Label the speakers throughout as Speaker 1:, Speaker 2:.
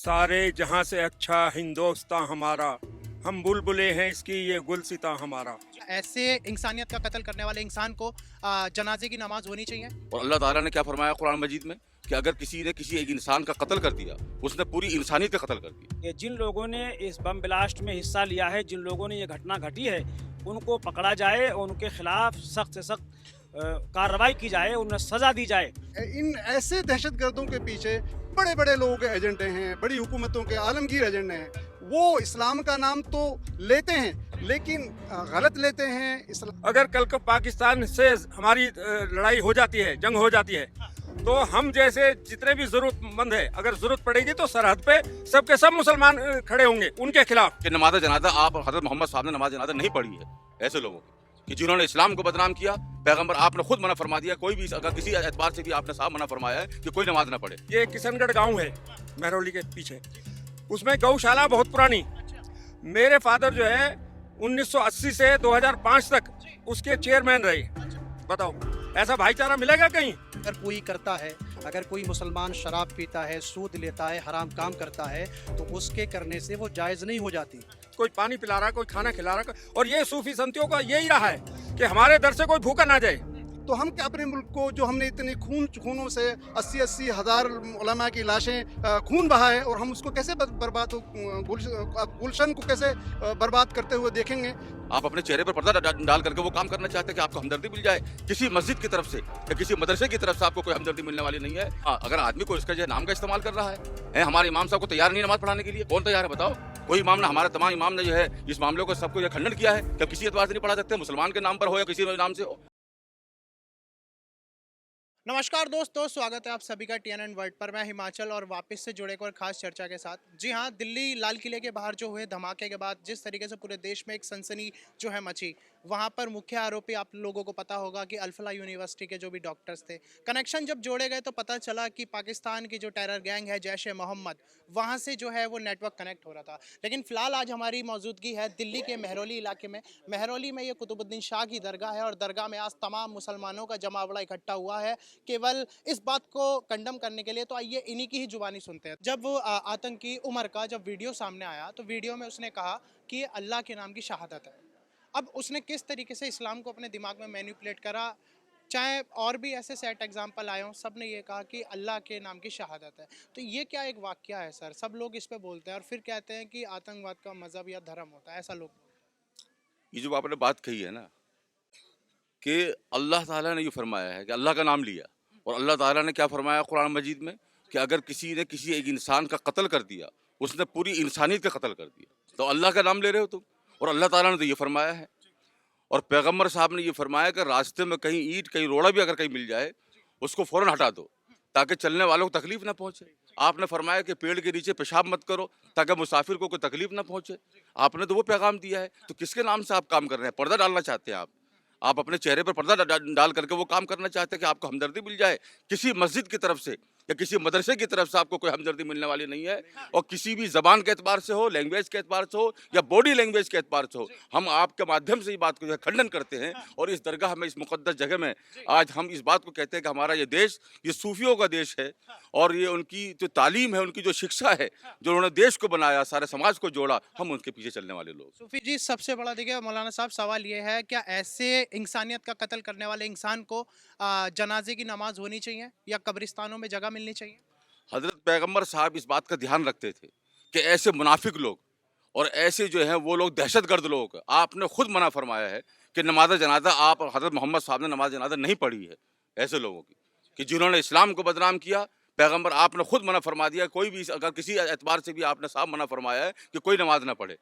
Speaker 1: सारे जहाँ से अच्छा हिंदोस्तां हमारा, हम बुलबुलें हैं इसकी ये गुलसितां हमारा।
Speaker 2: ऐसे इंसानियत का कत्ल करने वाले इंसान को जनाजे की नमाज होनी चाहिए।
Speaker 3: और अल्लाह ताला ने क्या फरमाया कुरान मजीद में कि अगर किसी ने किसी एक इंसान का कत्ल कर दिया, उसने पूरी इंसानियत का कत्ल कर दिया।
Speaker 4: कि जिन लोगों ने इस बम ब्लास्ट में हिस्सा लिया है, जिन लोगों ने ये घटना घटी है, उनको पकड़ा जाए और उनके खिलाफ सख्त से सख्त कार्रवाई की जाए, उन्हें सजा दी जाए।
Speaker 5: इन ऐसे दहशतगर्दों के पीछे बड़े बड़े लोगों के एजेंडे हैं, बड़ी हुकूमतों के आलमगीर एजेंडे हैं। वो इस्लाम का नाम तो लेते हैं लेकिन गलत लेते हैं।
Speaker 1: अगर कल को पाकिस्तान से हमारी लड़ाई हो जाती है, जंग हो जाती है, तो हम जैसे जितने भी जरूरतमंद है, अगर जरूरत पड़ेगी तो सरहद पे सबके सब मुसलमान खड़े होंगे उनके खिलाफ।
Speaker 3: कि नमाज जनाजा आप हजरत मोहम्मद साहब ने नमाज जनाजा नहीं पढ़ी है, ऐसे लोगों की कि जिन्होंने इस्लाम को बदनाम किया। पैगंबर आपने खुद मना फरमा दिया, कोई भी अगर किसी एतबार से भी आपने साहब मना फरमाया है कि कोई नमाज ना पढ़े।
Speaker 1: ये किशनगढ़ गांव है महरौली के पीछे, उसमें गौशाला बहुत पुरानी। मेरे फादर जो है 1980 से 2005 तक उसके चेयरमैन रहे। बताओ ऐसा भाईचारा मिलेगा कहीं?
Speaker 2: अगर कोई करता है, अगर कोई मुसलमान शराब पीता है, सूद लेता है, हराम काम करता है, तो उसके करने से वो जायज़ नहीं हो जाती।
Speaker 1: कोई पानी पिला रहा, कोई खाना खिला रहा, और ये सूफी संतियों का यही रहा है कि हमारे दर से कोई भूखा ना जाए।
Speaker 5: तो हम क्या अपने मुल्क को, जो हमने इतने खूनों से 80-80 हज़ार उलमा की लाशें खून बहा है, और हम उसको कैसे बर्बाद गुलशन को कैसे बर्बाद करते हुए देखेंगे?
Speaker 3: आप अपने चेहरे पर पर्दा डाल करके वो काम करना चाहते हैं कि आपको हमदर्दी मिल जाए। किसी मस्जिद की तरफ से या किसी मदरसे की तरफ से आपको कोई हमदर्दी मिलने वाली नहीं है। हाँ, अगर आदमी को इसका जो है नाम का इस्तेमाल कर रहा है, हमारे इमाम साहब को तैयार नहीं नमाज पढ़ाने के लिए, कौन तैयार है बताओ? कोई इमाम ने, हमारे तमाम इमाम ने जो है इस मामले को सबको जो खंडन किया है कि किसी एतबार से नहीं पढ़ा सकते, मुसलमान के नाम पर हो या किसी नाम से हो।
Speaker 2: नमस्कार दोस्तों, स्वागत है आप सभी का TNN वर्ल्ड पर। मैं हिमाचल और वापस से जुड़े एक और खास चर्चा के साथ। जी हाँ, दिल्ली लाल किले के बाहर जो हुए धमाके के बाद जिस तरीके से पूरे देश में एक सनसनी जो है मची, वहाँ पर मुख्य आरोपी आप लोगों को पता होगा कि अल-फलाह यूनिवर्सिटी के जो भी डॉक्टर्स थे। कनेक्शन जब जोड़े गए तो पता चला कि पाकिस्तान की जो टेरर गैंग है जैश-ए-मोहम्मद, वहाँ से जो है वो नेटवर्क कनेक्ट हो रहा था। लेकिन फ़िलहाल आज हमारी मौजूदगी है दिल्ली के महरौली इलाके में। महरौली में ये कुतुबुद्दीन शाह की दरगाह है और दरगाह में आज तमाम मुसलमानों का जमावड़ा इकट्ठा हुआ है केवल इस बात को कंडम करने के लिए। तो आइए इन्हीं की ही जुबानी सुनते हैं। जब वो आतंकी उमर का जब वीडियो सामने आया तो वीडियो में उसने कहा कि ये अल्लाह के नाम की शहादत है। अब उसने किस तरीके से इस्लाम को अपने दिमाग में मैनिपुलेट करा, चाहे और भी ऐसे सेट एग्जाम्पल आए हों, सब ने ये कहा कि अल्लाह के नाम की शहादत है। तो ये क्या एक वाकया है सर? सब लोग इस पे बोलते हैं और फिर कहते हैं कि आतंकवाद का मजहब या धर्म होता है, ऐसा लोग।
Speaker 3: ये जो आपने बात कही है ना कि अल्लाह ताला ने ये फरमाया है कि अल्लाह का नाम लिया, और अल्लाह ताला ने क्या फरमाया कुरान मजीद में कि अगर किसी ने किसी एक इंसान का कत्ल कर दिया, उसने पूरी इंसानियत का कत्ल कर दिया। तो अल्लाह का नाम ले रहे हो तुम, और अल्लाह ताला ने तो ये फरमाया है। और पैगम्बर साहब ने ये फरमाया कि रास्ते में कहीं ईंट, कहीं रोड़ा भी अगर कहीं मिल जाए, उसको फ़ौरन हटा दो ताकि चलने वालों को तकलीफ ना पहुँचे। आपने फरमाया कि पेड़ के नीचे पेशाब मत करो ताकि मुसाफिर को कोई तकलीफ ना पहुँचे। आपने तो वो पैगाम दिया है, तो किसके नाम से आप काम कर रहे हैं? पर्दा डालना चाहते हैं आप अपने चेहरे पर पर्दा डाल करके वो काम करना चाहते हैं कि आपको हमदर्दी मिल जाए। किसी मस्जिद की तरफ से या किसी मदरसे की तरफ से आपको कोई हमदर्दी मिलने वाली नहीं है। और किसी भी ज़बान के एतबार से हो, लैंग्वेज के एतबार से हो या बॉडी लैंग्वेज के एतबार से हो, हम आपके माध्यम से ये बात को जो है खंडन करते हैं। और इस दरगाह में, इस मुक़द्दस जगह में आज हम इस बात को कहते हैं कि हमारा ये देश, ये सूफियों का देश है, और ये उनकी जो तालीम है, उनकी जो शिक्षा है, जो उन्होंने देश को बनाया, सारे समाज को जोड़ा, हम उनके पीछे चलने वाले लोग।
Speaker 2: सूफी जी, सबसे बड़ा देखिए मौलाना साहब, सवाल ये है, क्या ऐसे इंसानियत का कत्ल करने वाले इंसान को जनाजे की नमाज होनी चाहिए या कब्रिस्तानों में जगह मिलनी चाहिए?
Speaker 3: हज़रत पैगम्बर साहब इस बात का ध्यान रखते थे कि ऐसे मुनाफिक लोग और ऐसे जो हैं वो लोग दहशतगर्द लोग, आपने खुद मना फरमाया है कि नमाज जनाजा आप हज़रत मोहम्मद साहब ने नमाज जनाजा नहीं पढ़ी है, ऐसे लोगों की कि जिन्होंने इस्लाम को बदनाम किया। पैगम्बर आपने खुद मना फरमा दिया, कोई भी अगर किसी एतबार से भी आपने साहब मना फरमाया है कि कोई नमाज ना पढ़े।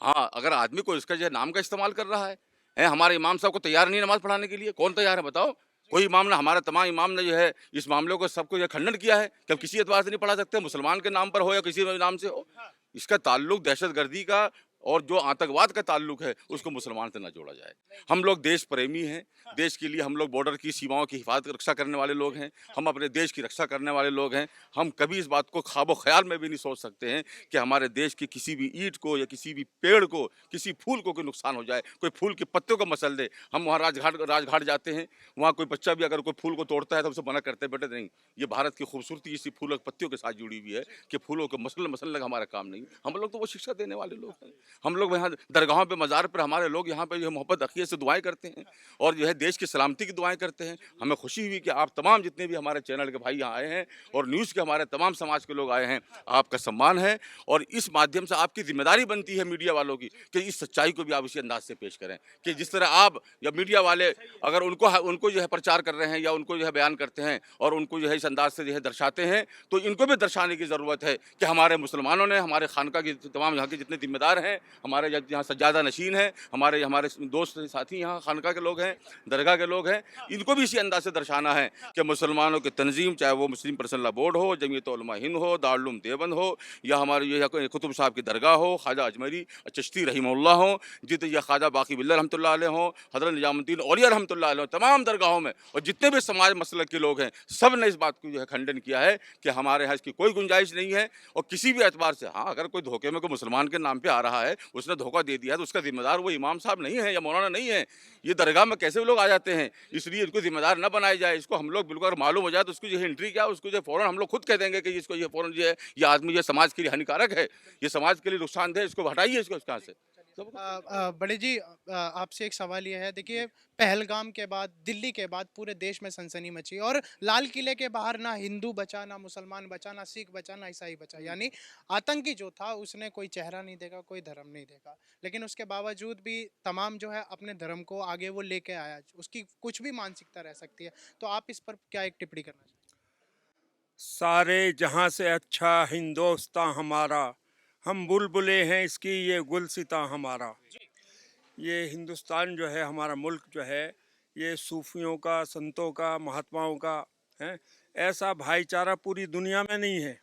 Speaker 3: हाँ, अगर आदमी को इसका जो है नाम का इस्तेमाल कर रहा है, हमारे इमाम साहब को तैयार नहीं नमाज पढ़ाने के लिए, कौन तैयार है बताओ? कोई इमाम ने, हमारे तमाम इमाम ने जो है इस मामले को सबको जो खंडन किया है कि किसी एतबार से नहीं पढ़ा सकते, मुसलमान के नाम पर हो या किसी नाम से हो। इसका ताल्लुक दहशतगर्दी का اور جو आतंकवाद का ताल्लुक है उसको मुसलमान से ना जोड़ा जाए। हम लोग देश प्रेमी हैं, देश के लिए हम लोग बॉर्डर की सीमाओं की हिफाजत रक्षा करने वाले लोग हैं, हम अपने देश की रक्षा करने वाले लोग हैं। हम कभी इस बात को ख्वाबो ख्याल में भी नहीं सोच सकते हैं कि हमारे देश की किसी भी ईंट को या किसी भी पेड़ को, किसी फूल को कोई नुकसान हो जाए, कोई फूल के पत्ते को मसल दे। हम वहाँ राजघाट जाते हैं, वहाँ कोई बच्चा भी अगर कोई फूल को तोड़ता है तो हमसे मना करते हैं, बेटे नहीं, ये भारत की खूबसूरती इसी फूलों के पत्तियों के साथ जुड़ी हुई है कि फूलों को मसलने का हमारा काम नहीं। हम लोग तो वो शिक्षा देने वाले लोग हैं। हम लोग यहाँ दरगाहों पे, मज़ार पर हमारे लोग यहाँ पे जो है मोहब्बत अक़ीदत से दुआएं करते हैं और जो है देश की सलामती की दुआएं करते हैं। हमें खुशी हुई कि आप तमाम जितने भी हमारे चैनल के भाई यहाँ आए हैं और न्यूज़ के हमारे तमाम समाज के लोग आए हैं, आपका सम्मान है और इस माध्यम से आपकी जिम्मेदारी बनती है मीडिया वालों की कि इस सच्चाई को भी आप इसी अंदाज से पेश करें कि जिस तरह आप या मीडिया वाले अगर उनको जो है प्रचार कर रहे हैं या उनको जो है बयान करते हैं और उनको जो है इस अंदाज से जो है दर्शाते हैं, तो इनको भी दर्शाने की ज़रूरत है कि हमारे मुसलमानों ने, हमारे खानका की तमाम यहाँ के जितने जिम्मेदार हैं, हमारे यहाँ सज्जादा नशीन हैं, हमारे दोस्त साथी यहाँ खानका के लोग हैं, दरगाह के लोग हैं, इनको भी इसी अंदाज से दर्शाना है कि मुसलमानों की तंजीम, चाहे वो मुस्लिम पर्सनल लॉ बोर्ड हो, जमीयत उलमा हिंद हो, दारुल उलूम देवबंद हो, या हमारे ये कुतुब साहब की दरगाह हो, ख्वाजा अजमरी चिश्ती रहीमहुल्लाह हो, जितने या ख्वाजा बाकी बिल्ला रहमतुल्लाह अलैह हो, हज़रत निजामुद्दीन औलिया रहमतुल्लाह अलैह हो, तमाम दरगाहों में और जितने भी समाज मसलक के लोग हैं, सब ने इस बात को जो है खंडन किया है कि हमारे यहाँ इसकी कोई गुंजाइश नहीं है। और किसी भी एतबार से, हाँ, अगर कोई धोखे में कोई मुसलमान के नाम पे आ रहा है, उसने धोखा दे दिया है, तो उसका जिम्मेदार वो इमाम साहब नहीं है या मौलाना नहीं है। ये दरगाह में कैसे लोग आ जाते हैं, इसलिए इनको जिम्मेदार न बनाया जाए। इसको हम लोग बिल्कुल मालूम हो जाए तो उसको जो है एंट्री क्या, उसको जो फ़ौरन हम लोग खुद कह देंगे कि इसको ये फ़ौरन जो है ये आदमी ये समाज के लिए हानिकारक है, ये समाज के लिए नुकसानदेह, इसको हटाइए इसको कहाँ से।
Speaker 2: बड़े जी, आपसे एक सवाल ये है, देखिए पहलगाम के बाद, दिल्ली के बाद पूरे देश में सनसनी मची और लाल किले के बाहर ना हिंदू बचा, ना मुसलमान बचा, ना सिख बचा, ना ईसाई बचा, यानी आतंकी जो था उसने कोई चेहरा नहीं देखा, कोई धर्म नहीं देखा, लेकिन उसके बावजूद भी तमाम जो है अपने धर्म को आगे वो लेके आया। उसकी कुछ भी मानसिकता रह सकती है, तो आप इस पर क्या एक टिप्पणी करना चाहिए?
Speaker 1: सारे जहाँ से अच्छा हिंदुस्तान हमारा, हम बुलबुले हैं इसकी ये गुलसिता हमारा। ये हिंदुस्तान जो है, हमारा मुल्क जो है, ये सूफियों का, संतों का, महात्माओं का है। ऐसा भाईचारा पूरी दुनिया में नहीं है,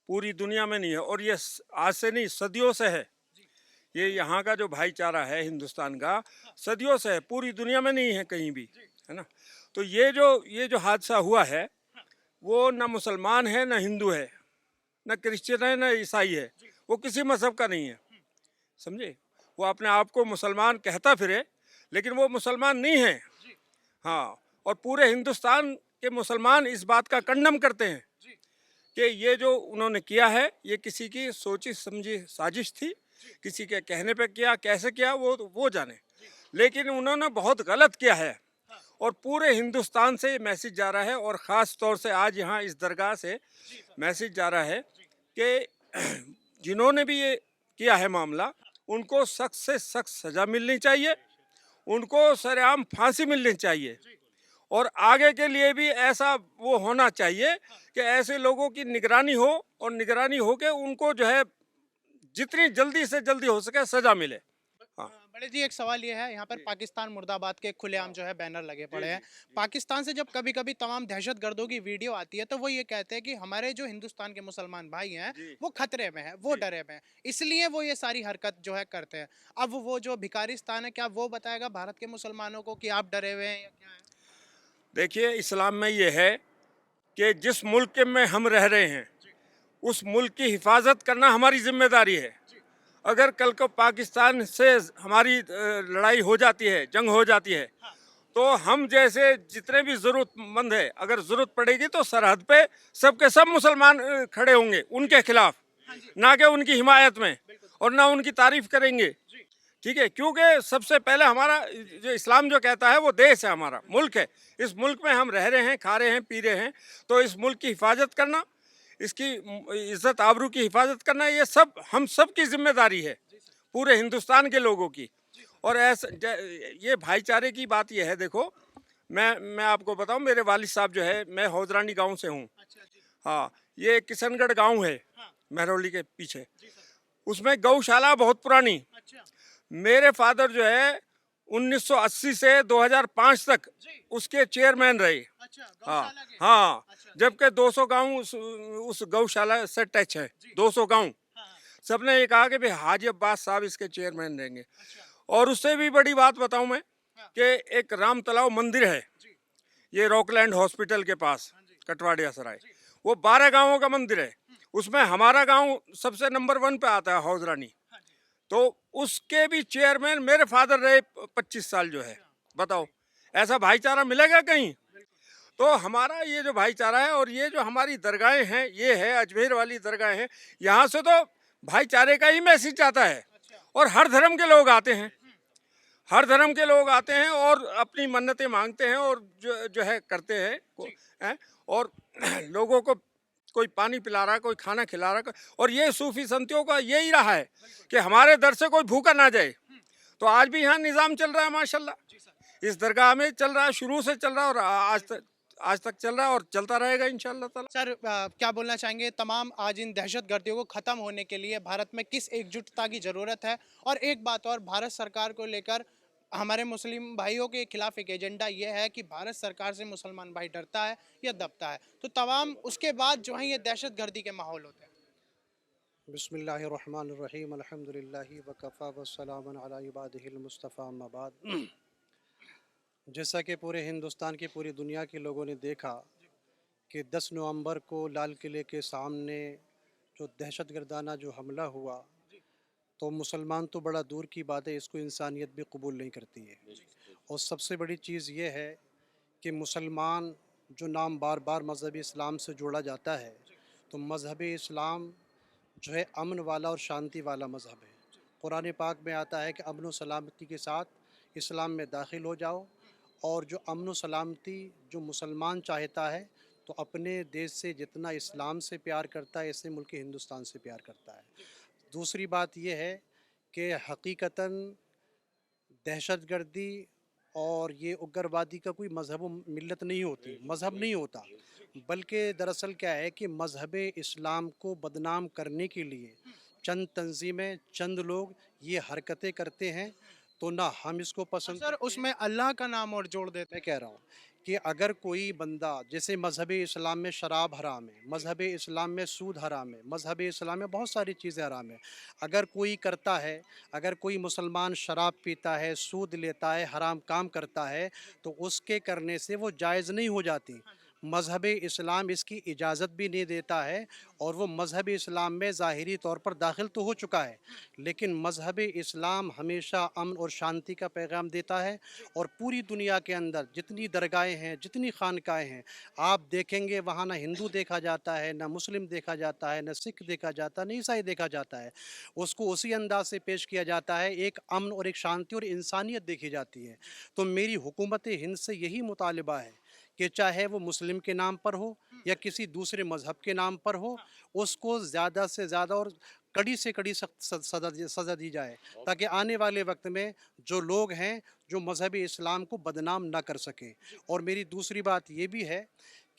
Speaker 1: पूरी दुनिया में नहीं है। और ये आज से नहीं, सदियों से है। ये यहाँ का जो भाईचारा है हिंदुस्तान का, सदियों से है, पूरी दुनिया में नहीं है कहीं भी, है ना। तो ये जो हादसा हुआ है, वो न मुसलमान है, न हिंदू है, न क्रिश्चियन है, न ईसाई है, वो किसी मज़हब का नहीं है, समझे। वो अपने आप को मुसलमान कहता फिरे, लेकिन वो मुसलमान नहीं है। हाँ, और पूरे हिंदुस्तान के मुसलमान इस बात का कंडम करते हैं कि ये जो उन्होंने किया है, ये किसी की सोची समझी साजिश थी, किसी के कहने पे किया, कैसे किया वो जाने, लेकिन उन्होंने बहुत गलत किया है। और पूरे हिंदुस्तान से ये मैसेज जा रहा है, और ख़ास तौर से आज यहाँ इस दरगाह से मैसेज जा रहा है कि जिन्होंने भी ये किया है मामला, उनको सख्त से सख्त सज़ा मिलनी चाहिए, उनको सरेआम फांसी मिलनी चाहिए। और आगे के लिए भी ऐसा वो होना चाहिए कि ऐसे लोगों की निगरानी हो, और निगरानी हो के उनको जो है जितनी जल्दी से जल्दी हो सके सज़ा मिले।
Speaker 2: बड़े जी, एक सवाल ये है, यहाँ पर पाकिस्तान मुर्दाबाद के खुलेआम जो है बैनर लगे पड़े हैं। पाकिस्तान से जब कभी कभी तमाम दहशतगर्दों की वीडियो आती है, तो वो ये कहते हैं कि हमारे जो हिंदुस्तान के मुसलमान भाई हैं वो खतरे में हैं, वो डरे में हैं, इसलिए वो ये सारी हरकत जो है करते हैं। अब वो जो भिखारिस्तान है, क्या वो बताएगा भारत के मुसलमानों को कि आप डरे हुए हैं या क्या है?
Speaker 1: देखिए, इस्लाम में ये है कि जिस मुल्क में हम रह रहे हैं, उस मुल्क की हिफाजत करना हमारी जिम्मेदारी है। अगर कल को पाकिस्तान से हमारी लड़ाई हो जाती है, जंग हो जाती है, तो हम जैसे जितने भी ज़रूरतमंद है, अगर ज़रूरत पड़ेगी तो सरहद पे सब के सब मुसलमान खड़े होंगे उनके खिलाफ, ना कि उनकी हिमायत में, और ना उनकी तारीफ़ करेंगे, ठीक है। क्योंकि सबसे पहले हमारा जो इस्लाम जो कहता है, वो देश है, हमारा मुल्क है। इस मुल्क में हम रह रहे हैं, खा रहे हैं, पी रहे हैं, तो इस मुल्क की हिफाजत करना, इसकी इज़्ज़त आबरू की हिफाजत करना, ये सब हम सब की जिम्मेदारी है, पूरे हिंदुस्तान के लोगों की। और ऐसा ये भाईचारे की बात ये है, देखो मैं आपको बताऊं, मेरे वालिद साहब जो है, मैं हौजरानी गांव से हूँ। हाँ, ये किशनगढ़ गांव है, महरौली के पीछे, उसमें गौशाला बहुत पुरानी। मेरे फादर जो है 1980 से 2005 तक उसके चेयरमैन रहे। हाँ हाँ, जबकि 200 गांव उस गौशाला से टच है, 200 गांव। सब ने ये कहा कि भाई हाजी अब्बास साहब इसके चेयरमैन रहेंगे। और उससे भी बड़ी बात बताऊं मैं कि एक राम तालाब मंदिर है, ये रॉकलैंड हॉस्पिटल के पास कटवाड़िया सराय, वो 12 गांवों का मंदिर है, उसमें हमारा गांव सबसे नंबर 1 पे आता है, हौजरानी। तो उसके भी चेयरमैन मेरे फादर रहे 25 साल जो है। बताओ ऐसा भाईचारा मिलेगा कहीं? तो हमारा ये जो भाईचारा है, और ये जो हमारी दरगाहें हैं, ये है अजमेर वाली दरगाहें हैं, यहाँ से तो भाईचारे का ही मैसेज आता है। और हर धर्म के लोग आते हैं, हर धर्म के लोग आते हैं और अपनी मन्नतें मांगते हैं और जो है करते हैं। और लोगों को कोई पानी पिला रहा, कोई खाना खिला रहा, और ये सूफी संतियों का यही रहा है कि हमारे दर से कोई भूखा ना जाए। तो आज भी यहाँ निज़ाम चल रहा है माशाल्लाह, इस दरगाह में चल रहा है, शुरू से चल रहा है और आज तक चल रहा है और चलता रहेगा इंशाअल्लाह ताला।
Speaker 2: सर क्या बोलना चाहेंगे, तमाम आज इन दहशतगर्दियों को ख़त्म होने के लिए भारत में किस एकजुटता की ज़रूरत है? और एक बात और, भारत सरकार को लेकर हमारे मुस्लिम भाइयों के खिलाफ एक एजेंडा ये है कि भारत सरकार से मुसलमान भाई डरता है या दबता है, तो तमाम उसके बाद जो है ये दहशतगर्दी के माहौल होते हैं।
Speaker 6: बिस्मिल्लाहिर्रहमानिर्रहीम अल्हम्दुलिल्लाहि वकफ़ा वस्सलामुन अला इबादिहिल मुस्तफ़ा अम्मा बाद। जैसा कि पूरे हिंदुस्तान की पूरी दुनिया के लोगों ने देखा कि 10 नवंबर को लाल किले के सामने जो दहशतगर्दाना जो हमला हुआ, तो मुसलमान तो बड़ा दूर की बात है, इसको इंसानियत भी कबूल नहीं करती है। और सबसे बड़ी चीज़ ये है कि मुसलमान जो नाम बार बार मज़हब इस्लाम से जोड़ा जाता है, तो मज़हब इस्लाम जो है अमन वाला और शांति वाला मज़हब है। कुरान पाक में आता है कि अमन व सलामती के साथ इस्लाम में दाखिल हो जाओ, और जो अमन व सलामती जो मुसलमान चाहता है, तो अपने देश से जितना इस्लाम से प्यार करता है, ऐसे मुल्क हिंदुस्तान से प्यार करता है। दूसरी बात यह है कि हकीकतन दहशतगर्दी और ये उग्रवादी का कोई मज़हब व मिल्लत नहीं होती, मज़हब नहीं होता, बल्कि दरअसल क्या है कि मज़हब इस्लाम को बदनाम करने के लिए चंद तंजीमें, चंद लोग ये हरकतें करते हैं, तो ना हम इसको पसंद।
Speaker 2: सर उसमें अल्लाह का नाम और जोड़ देते
Speaker 6: मैं कह रहा हूँ कि अगर कोई बंदा, जैसे मज़हब इस्लाम में शराब हराम है, मज़हब इस्लाम में सूद हराम है, मज़हब इस्लाम में बहुत सारी चीज़ें हराम है, अगर कोई करता है, अगर कोई मुसलमान शराब पीता है, सूद लेता है, हराम काम करता है, तो उसके करने से वो जायज़ नहीं हो जाती। मज़हब इस्लाम इसकी इजाज़त भी नहीं देता है, और वो मज़हब इस्लाम में ज़ाहिरी तौर पर दाखिल तो हो चुका है, लेकिन मज़हब इस्लाम हमेशा अमन और शांति का पैगाम देता है। और पूरी दुनिया के अंदर जितनी दरगाहें हैं, जितनी खानकाएँ हैं, आप देखेंगे वहाँ ना हिंदू देखा जाता है, ना मुस्लिम देखा जाता है, ना सिख देखा जाता है, ना ईसाई देखा जाता है। उसको उसी अंदाज से पेश किया जाता है, एक अमन और एक शांति और इंसानियत देखी जाती है। तो मेरी हुकूमत हिंद से यही मुतालिबा है कि चाहे वो मुस्लिम के नाम पर हो या किसी दूसरे मज़हब के नाम पर हो, उसको ज़्यादा से ज़्यादा और कड़ी से कड़ी सख्त सज़ा दी जाए, ताकि आने वाले वक्त में जो लोग हैं जो मज़हब इस्लाम को बदनाम ना कर सकें। और मेरी दूसरी बात ये भी है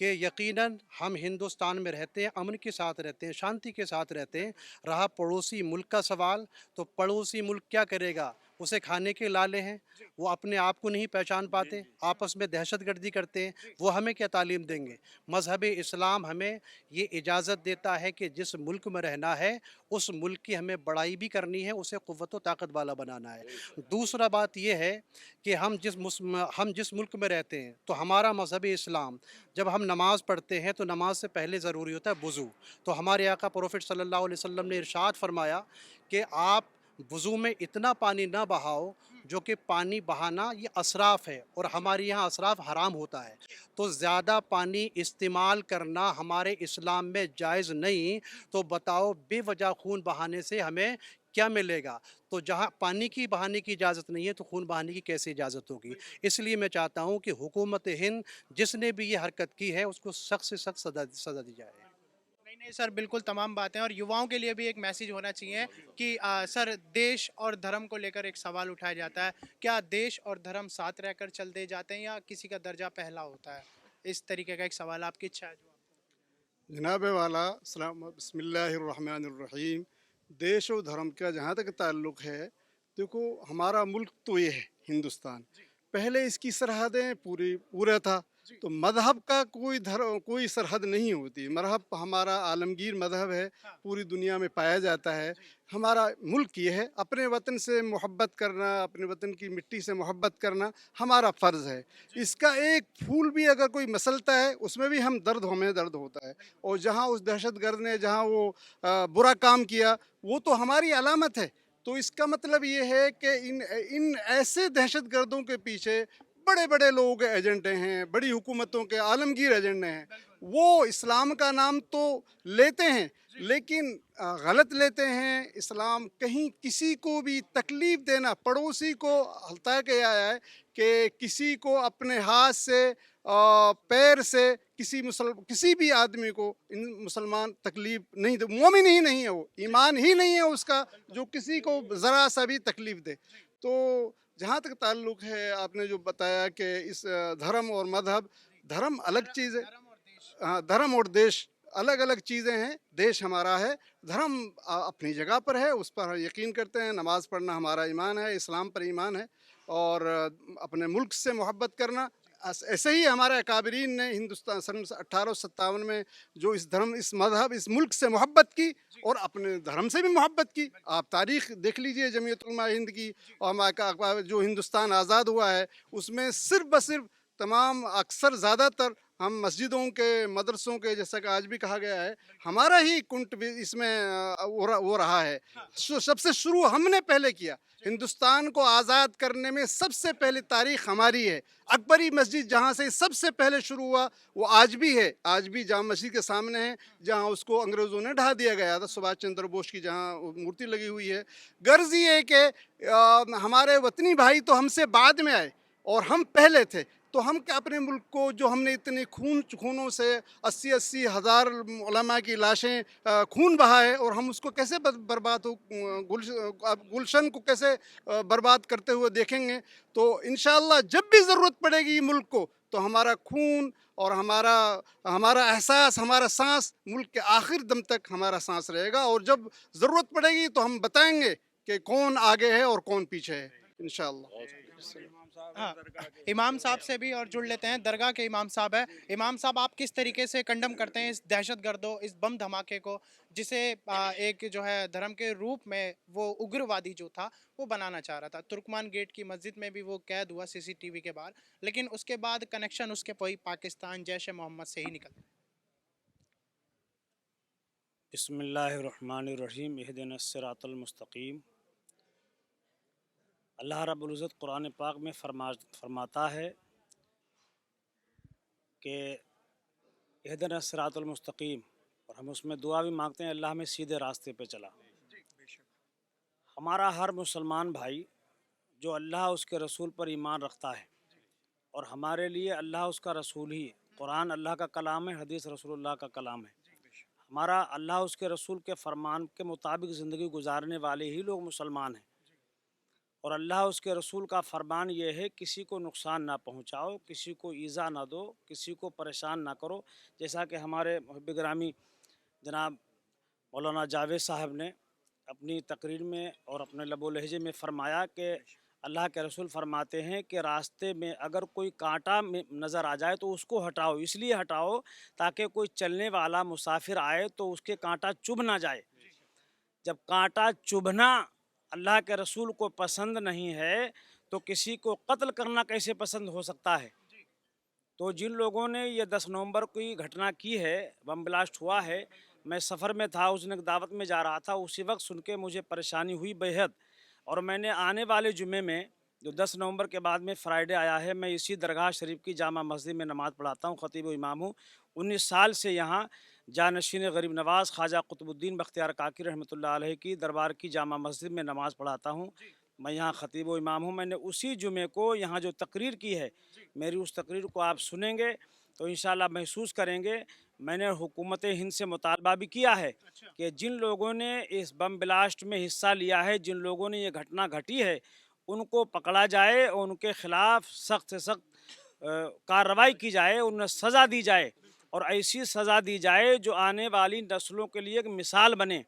Speaker 6: कि यकीनन हम हिंदुस्तान में रहते हैं, अमन के साथ रहते हैं, शांति के साथ रहते हैं। रहा पड़ोसी मुल्क का सवाल, तो पड़ोसी मुल्क क्या करेगा? उसे खाने के लाले हैं, वो अपने आप को नहीं पहचान पाते, आपस में दहशतगर्दी करते हैं, वो हमें क्या तालीम देंगे? मज़हब इस्लाम हमें ये इजाज़त देता है कि जिस मुल्क में रहना है, उस मुल्क की हमें बड़ाई भी करनी है, उसे क़ुव्वत व ताकत वाला बनाना है। दूसरा बात ये है कि हम जिस मुल्क में रहते हैं, तो हमारा मज़हब इस्लाम, जब हम नमाज़ पढ़ते हैं तो नमाज से पहले ज़रूरी होता है वज़ू। तो हमारे आका प्रोफेट सल्लल्लाहु अलैहि वसल्लम ने इरशाद फरमाया कि आप वज़ू में इतना पानी ना बहाओ जो कि पानी बहाना ये असराफ़ है, और हमारे यहाँ असराफ़ हराम होता है। तो ज़्यादा पानी इस्तेमाल करना हमारे इस्लाम में जायज़ नहीं। तो बताओ बेवजह खून बहाने से हमें क्या मिलेगा? तो जहाँ पानी की बहाने की इजाज़त नहीं है, तो खून बहाने की कैसे इजाज़त होगी? इसलिए मैं चाहता हूँ कि हुकूमत हिंद जिसने भी ये हरकत की है, उसको सख्त से सख्त सज़ा दी जाए।
Speaker 2: नहीं सर, बिल्कुल तमाम बातें, और युवाओं के लिए भी एक मैसेज होना चाहिए कि सर देश और धर्म को लेकर एक सवाल उठाया जाता है, क्या देश और धर्म साथ रहकर चलते जाते हैं या किसी का दर्जा पहला होता है? इस तरीके का एक सवाल, आपकी इच्छा है जो
Speaker 5: जनाब वाला बिस्मिल्लाहिर्रहमानिर्रहीम। देश और धर्म का जहाँ तक ताल्लुक़ है, देखो हमारा मुल्क तो ये है हिंदुस्तान, पहले इसकी सरहदें पूरा था, तो मजहब का कोई सरहद नहीं होती। मजहब हमारा आलमगीर मजहब है, पूरी दुनिया में पाया जाता है। हमारा मुल्क ये है, अपने वतन से मोहब्बत करना, अपने वतन की मिट्टी से मोहब्बत करना हमारा फ़र्ज़ है। इसका एक फूल भी अगर कोई मसलता है, उसमें भी हमें दर्द होता है। और जहाँ उस दहशतगर्द ने जहाँ वो बुरा काम किया, वो तो हमारी अलामत है। तो इसका मतलब ये है कि इन ऐसे दहशतगर्दों के पीछे बड़े बड़े लोग एजेंडे हैं, बड़ी हुकूमतों के आलमगीर एजेंडे हैं। वो इस्लाम का नाम तो लेते हैं, लेकिन गलत लेते हैं। इस्लाम कहीं किसी को भी तकलीफ़ देना, पड़ोसी को हल्ता के आया है कि किसी को अपने हाथ से पैर से किसी भी आदमी को मुसलमान तकलीफ़ नहीं दे। मोमिन ही नहीं है वो, ईमान ही नहीं है उसका, जो किसी को ज़रा सा भी तकलीफ़ दे। तो जहाँ तक ताल्लुक़ है, आपने जो बताया कि इस धर्म और मज़हब, धर्म अलग चीज़ है, हाँ, धर्म और देश अलग अलग चीज़ें हैं। देश हमारा है, धर्म अपनी जगह पर है, उस पर यकीन करते हैं। नमाज़ पढ़ना हमारा ईमान है, इस्लाम पर ईमान है। और अपने मुल्क से मोहब्बत करना, ऐसे ही हमारे अकाबरीन ने हिंदुस्तान सन 1857 में जो इस मज़हब, इस मुल्क से मोहब्बत की और अपने धर्म से भी मोहब्बत की। आप तारीख़ देख लीजिए जमीयत उलमा हिंद की, और हमारा जो हिंदुस्तान आज़ाद हुआ है, उसमें सिर्फ़ ब सिर्फ़ तमाम अक्सर ज़्यादातर हम मस्जिदों के, मदरसों के, जैसा कि आज भी कहा गया है, हमारा ही कुंट भी इसमें वो रहा है। सबसे शुरू हमने पहले किया। हिंदुस्तान को आज़ाद करने में सबसे पहले तारीख़ हमारी है। अकबरी मस्जिद जहाँ से सबसे पहले शुरू हुआ, वो आज भी है, आज भी जामा मस्जिद के सामने है, जहाँ उसको अंग्रेज़ों ने ढा दिया गया था। सुभाष चंद्र बोस की जहाँ मूर्ति लगी हुई है। गर्ज ये है कि हमारे वतनी भाई तो हमसे बाद में आए और हम पहले थे, तो हम क्या अपने मुल्क को, जो हमने इतने खूनों से 80-80 हज़ार उलमा की लाशें खून बहा है, और हम उसको कैसे बर्बाद हो, गुलशन को कैसे बर्बाद करते हुए देखेंगे। तो इंशाअल्लाह जब भी ज़रूरत पड़ेगी मुल्क को, तो हमारा खून और हमारा एहसास, हमारा सांस मुल्क के आखिर दम तक हमारा सांस रहेगा। और जब ज़रूरत पड़ेगी तो हम बताएंगे कि कौन आगे है और कौन पीछे है, इंशाअल्लाह।
Speaker 2: हाँ, इमाम साहब से भी और जुड़ लेते हैं। दरगाह के इमाम साहब है। इमाम साहब, आप किस तरीके से कंडम करते हैं इस दहशतगर्दों, इस बम धमाके को, जिसे एक जो है धर्म के रूप में वो उग्रवादी जो था वो बनाना चाह रहा था। तुर्कमान गेट की मस्जिद में भी वो कैद हुआ CCTV के बाहर, लेकिन उसके बाद कनेक्शन उसके वही पाकिस्तान, जैश ए मोहम्मद से ही निकला।
Speaker 4: बिस्मिल्लाहिर्रहमानिर्रहीम, इहदिनस सिरातल मुस्तकीम। अल्लाह रब्बुल इज़्ज़त कुरान पाक में फरमाता है कि इहदिनस सिरातल मुस्तकीम, और हम उसमें दुआ भी मांगते हैं, अल्लाह में सीधे रास्ते पे चला। हमारा हर मुसलमान भाई जो अल्लाह उसके रसूल पर ईमान रखता है, और हमारे लिए अल्लाह उसका रसूल ही, कुरान अल्लाह का कलाम है, हदीस रसूलुल्लाह का कलाम है। हमारा अल्लाह उसके रसूल के फरमान के मुताबिक ज़िंदगी गुजारने वाले ही लोग मुसलमान हैं। और अल्लाह उसके रसूल का फरमान ये है, किसी को नुकसान ना पहुँचाओ, किसी को ईज़ा ना दो, किसी को परेशान ना करो। जैसा कि हमारे मुहब्ब गिरामी जनाब मौलाना जावेद साहब ने अपनी तकरीर में और अपने लबो लहजे में फ़रमाया कि अल्लाह के रसूल फरमाते हैं कि रास्ते में अगर कोई कांटा नज़र आ जाए तो उसको हटाओ। इसलिए हटाओ ताकि कोई चलने वाला मुसाफिर आए तो उसके कांटा चुभ ना जाए। जब कांटा चुभना अल्लाह के रसूल को पसंद नहीं है, तो किसी को कत्ल करना कैसे पसंद हो सकता है। तो जिन लोगों ने ये 10 नवंबर की घटना की है, बम ब्लास्ट हुआ है, मैं सफ़र में था, उस दिन एक दावत में जा रहा था, उसी वक्त सुन के मुझे परेशानी हुई बेहद। और मैंने आने वाले जुमे में, जो 10 नवंबर के बाद में फ्राइडे आया है, मैं इसी दरगाह शरीफ की जामा मस्जिद में नमाज़ पढ़ाता हूँ, ख़तीब व इमाम हूँ। 19 साल से यहाँ जानशीन गरीब नवाज़ ख्वाजा कुतुबुद्दीन बख्तियार काकी रहमतुल्लाह अलैह की दरबार की जामा मस्जिद में नमाज़ पढ़ाता हूँ। मैं यहाँ ख़तीब व इमाम हूँ। मैंने उसी जुमे को यहाँ जो तकरीर की है, मेरी उस तकरीर को आप सुनेंगे तो इंशाअल्लाह महसूस करेंगे। मैंने हुकूमत हिंद से मुतालबा भी किया है कि जिन लोगों ने इस बम ब्लास्ट में हिस्सा लिया है, जिन लोगों ने ये घटना घटी है, उनको पकड़ा जाए और उनके ख़िलाफ़ सख्त से सख्त कार्रवाई की जाए, उन्हें सज़ा दी जाए, और ऐसी सज़ा दी जाए जो आने वाली नस्लों के लिए एक मिसाल बने।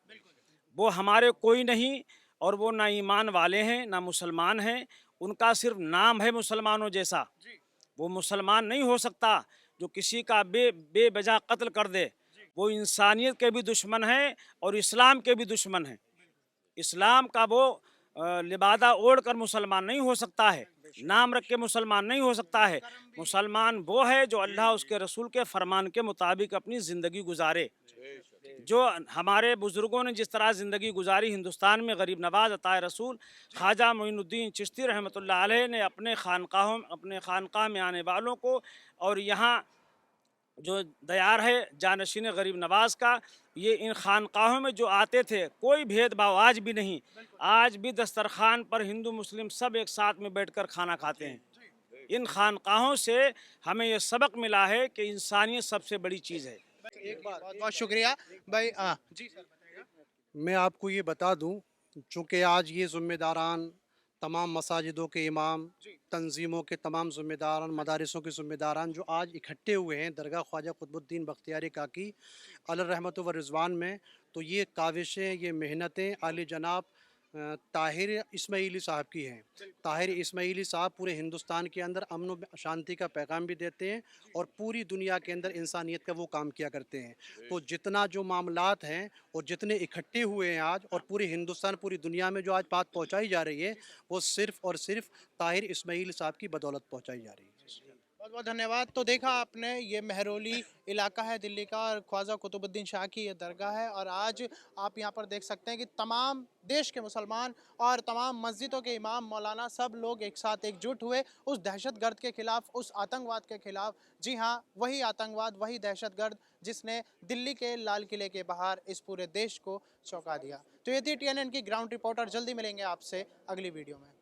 Speaker 4: वो हमारे कोई नहीं, और वो ना ईमान वाले हैं ना मुसलमान हैं, उनका सिर्फ नाम है मुसलमानों जैसा। वो मुसलमान नहीं हो सकता जो किसी का बे वजह कत्ल कर दे। वो इंसानियत के भी दुश्मन है और इस्लाम के भी दुश्मन है। इस्लाम का वो लिबादा ओढ़ कर मुसलमान नहीं हो सकता है, नाम रख के मुसलमान नहीं हो सकता है। मुसलमान वो है जो अल्लाह उसके रसूल के फरमान के मुताबिक अपनी ज़िंदगी गुजारे। जो हमारे बुज़ुर्गों ने जिस तरह ज़िंदगी गुजारी हिंदुस्तान में, गरीब नवाज अताए रसूल ख्वाजा मोइनुद्दीन चिश्ती रहमतुल्लाह अलैह ने अपने खानकाह में आने वालों को, और यहाँ जो दयार है जानशीन गरीब नवाज का, ये इन खानकाहों में जो आते थे कोई भेदभाव आज भी नहीं। आज भी दस्तरखान पर हिंदू मुस्लिम सब एक साथ में बैठकर खाना खाते हैं। इन खानकाहों से हमें ये सबक मिला है कि इंसानियत सबसे बड़ी चीज़ है।
Speaker 2: एक बात, बहुत बहुत शुक्रिया भाई। जी सर बताइएगा।
Speaker 6: मैं आपको ये बता दूं, चूँकि आज ये ज़िम्मेदारान, तमाम मसाजिदों के इमाम, तंजीमों के तमाम ज़िम्मेदारान, मदारिसों के ज़िम्मेदारान जो आज इकट्ठे हुए हैं दरगाह ख्वाजा कुतुबुद्दीन बख्तियारी काकी अलैहि रहमत व रिज़वान में, तो ये काविशें, ये मेहनतें आली जनाब ताहिर इस्माइली साहब की हैं। ताहिर इस्माइली साहब पूरे हिंदुस्तान के अंदर अमन व शांति का पैगाम भी देते हैं और पूरी दुनिया के अंदर इंसानियत का वो काम किया करते हैं। तो जितना जो मामलात हैं और जितने इकट्ठे हुए हैं आज, और पूरे हिंदुस्तान, पूरी दुनिया में जो आज बात पहुंचाई जा रही है, वो सिर्फ़ और सिर्फ ताहिर इस्माइल साहब की बदौलत पहुंचाई जा रही है।
Speaker 2: बहुत बहुत धन्यवाद। तो देखा आपने, ये मेहरौली इलाका है दिल्ली का और ख्वाजा कुतुबुद्दीन शाह की ये दरगाह है। और आज आप यहाँ पर देख सकते हैं कि तमाम देश के मुसलमान और तमाम मस्जिदों के इमाम, मौलाना, सब लोग एक साथ एकजुट हुए उस दहशतगर्द के खिलाफ, उस आतंकवाद के खिलाफ। जी हाँ, वही आतंकवाद, वही दहशतगर्द जिसने दिल्ली के लाल किले के बाहर इस पूरे देश को चौंका दिया। तो ये थी TNN की ग्राउंड रिपोर्टर। जल्दी मिलेंगे आपसे अगली वीडियो में।